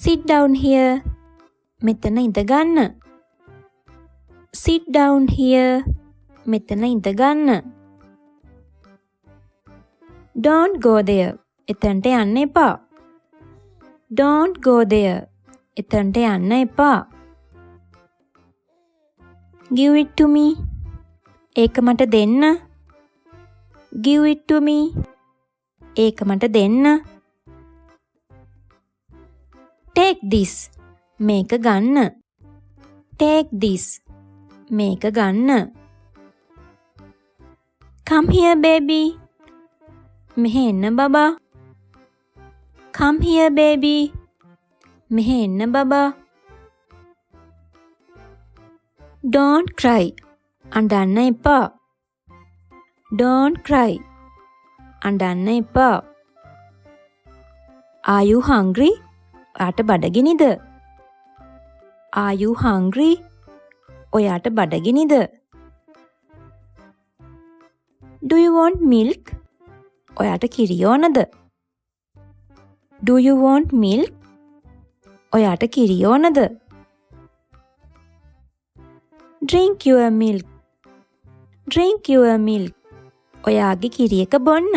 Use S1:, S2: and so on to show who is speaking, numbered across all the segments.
S1: sit down here. මෙතන ඉඳගන්න. sit down here. මෙතන ඉඳගන්න. don't go there. එතනට යන්න එපා. don't go there. එතනට යන්න එපා. give it to me. ඒක මට දෙන්න. give it to me. ඒක මට දෙන්න. take this. මේක ගන්න. take this. මේක ගන්න. come here baby. මෙහෙ එන්න බබා. come here baby. මෙහෙ එන්න බබා. don't cry. අඬන්න එපා. don't cry. අඬන්න එපා. are you hungry? ඔයාට බඩගිනිද? are you hungry? ඔයාට බඩගිනිද? do you want milk? ඔයාට කිරි ඕනද? do you want milk? ඔයාට කිරි ඕනද? drink your milk. drink your milk. ඔයාගේ කිරි එක බොන්න.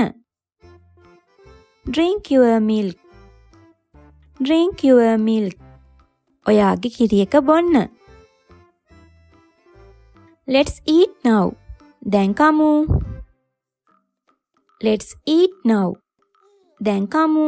S1: drink your milk. drink your milk. ඔයාගේ කිරි එක බොන්න. let's eat now. දැන් කමු. let's eat now. දැන් කමු.